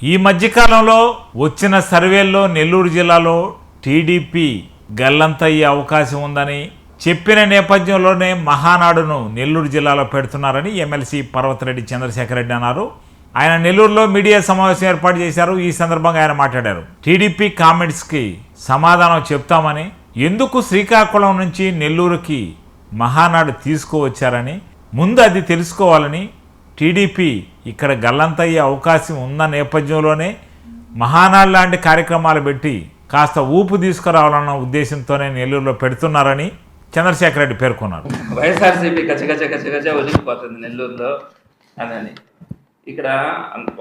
ఈ మధ్యకాలంలో వచ్చిన సర్వేల్లో నెల్లూరు జిల్లాలో టీడీపీ గల్లంతయ్యే అవకాశం ఉందని చెప్పిన నేపథ్యంలోనే మహానాడును నెల్లూరు జిల్లాలో పెడుతున్నారని ఎమ్మెల్సీ పర్వతరెడ్డి చంద్రశేఖర్ రెడ్డి అన్నారు. ఆయన నెల్లూరులో మీడియా సమావేశం ఏర్పాటు చేశారు. ఈ సందర్భంగా ఆయన మాట్లాడారు. టీడీపీ కామెంట్స్కి సమాధానం చెప్తామని, ఎందుకు శ్రీకాకుళం నుంచి నెల్లూరుకి మహానాడు తీసుకువచ్చారని, ముందు అది తెలుసుకోవాలని, టీడీపీ ఇక్కడ గల్లంతయ్యే అవకాశం ఉన్న నేపథ్యంలోనే మహానాడు లాంటి కార్యక్రమాలు పెట్టి కాస్త ఊపు తీసుకురావాలన్న ఉద్దేశంతోనే నెల్లూరులో పెడుతున్నారని చంద్రశేఖర్ రెడ్డి పేర్కొన్నారు. వైఎస్ఆర్సీపీ గచ్చగచ్చ ఒలిగిపోతుంది నెల్లూరులో అని ఇక్కడ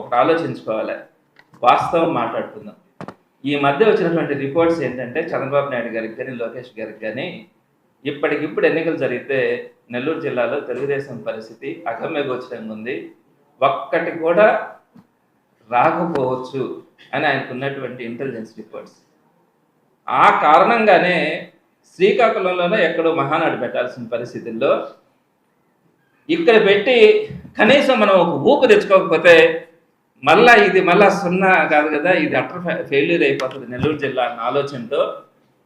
ఒక ఆలోచించుకోవాలి. వాస్తవం మాట్లాడుకుందాం. ఈ మధ్య వచ్చినటువంటి రిపోర్ట్స్ ఏంటంటే చంద్రబాబు నాయుడు గారికి కానీ లోకేష్ గారికి కానీ ఇప్పటికిప్పుడు ఎన్నికలు జరిగితే నెల్లూరు జిల్లాలో తెలుగుదేశం పరిస్థితి అగమ్యగోచరంగా ఉంది, ఒక్కటి కూడా రాకపోవచ్చు అని ఆయనకు ఉన్నటువంటి ఇంటెలిజెన్స్ రిపోర్ట్స్. ఆ కారణంగానే శ్రీకాకుళంలోనే ఎక్కడో మహానాడు పెట్టాల్సిన పరిస్థితుల్లో ఇక్కడ పెట్టి కనీసం మనం ఒక ఊపు తెచ్చుకోకపోతే ఇది మళ్ళా సున్నా కాదు కదా, ఇది అటర్ ఫెయిల్యూర్ అయిపోతుంది నెల్లూరు జిల్లా అన్న ఆలోచనతో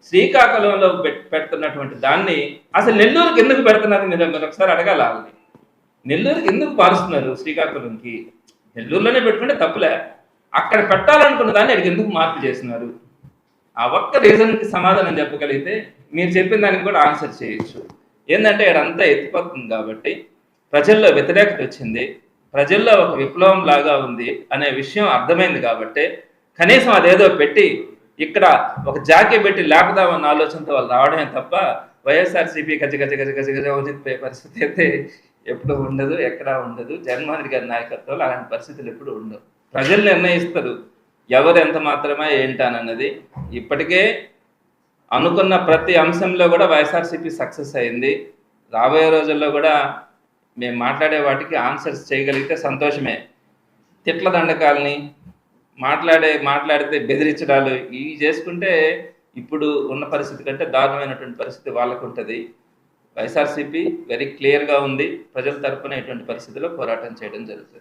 శ్రీకాకుళంలో పెడుతున్నటువంటి దాన్ని అసలు నెల్లూరుకి ఎందుకు పెడుతున్నారు మీరు ఒకసారి అడగాలి. వాళ్ళని నెల్లూరుకి ఎందుకు పారుస్తున్నారు? శ్రీకాకుళంకి నెల్లూరులోనే పెట్టుకుంటే తప్పులే, అక్కడ పెట్టాలనుకున్న దాన్ని అక్కడికి ఎందుకు మార్పు చేస్తున్నారు? ఆ ఒక్క రీజన్కి సమాధానం చెప్పగలిగితే మీరు చెప్పిన దానికి కూడా ఆన్సర్ చేయొచ్చు. ఏంటంటే ఇక్కడంతా ఎత్తిపోతుంది కాబట్టి ప్రజల్లో వ్యతిరేకత వచ్చింది, ప్రజల్లో ఒక విప్లవం లాగా ఉంది అనే విషయం అర్థమైంది కాబట్టి కనీసం అదేదో పెట్టి ఇక్కడ ఒక జాకీ పెట్టి లేపదామన్న ఆలోచనతో వాళ్ళు రావడమే తప్ప వైఎస్ఆర్సీపీ గజ వదిలిపోయే పరిస్థితి అయితే ఎప్పుడు ఉండదు, ఎక్కడా ఉండదు. జగన్మోహన్ రెడ్డి గారి నాయకత్వంలో అలాంటి పరిస్థితులు ఎప్పుడు ఉండవు. ప్రజలు నిర్ణయిస్తారు ఎవరు ఎంత మాత్రమే ఏంటన్నది. ఇప్పటికే అనుకున్న ప్రతి అంశంలో కూడా వైఎస్ఆర్సీపీ సక్సెస్ అయింది. రాబోయే రోజుల్లో కూడా మేము మాట్లాడే వాటికి ఆన్సర్స్ చేయగలిగితే సంతోషమే. తిట్ల దండకాలని మాట్లాడితే బెదిరించడాలు ఇవి చేసుకుంటే ఇప్పుడు ఉన్న పరిస్థితి కంటే దారుణమైనటువంటి పరిస్థితి వాళ్ళకు ఉంటుంది. వైఎస్ఆర్సీపీ వెరీ క్లియర్గా ఉంది, ప్రజల తరపున ఎటువంటి పరిస్థితిలో పోరాటం చేయడం జరుగుతుంది.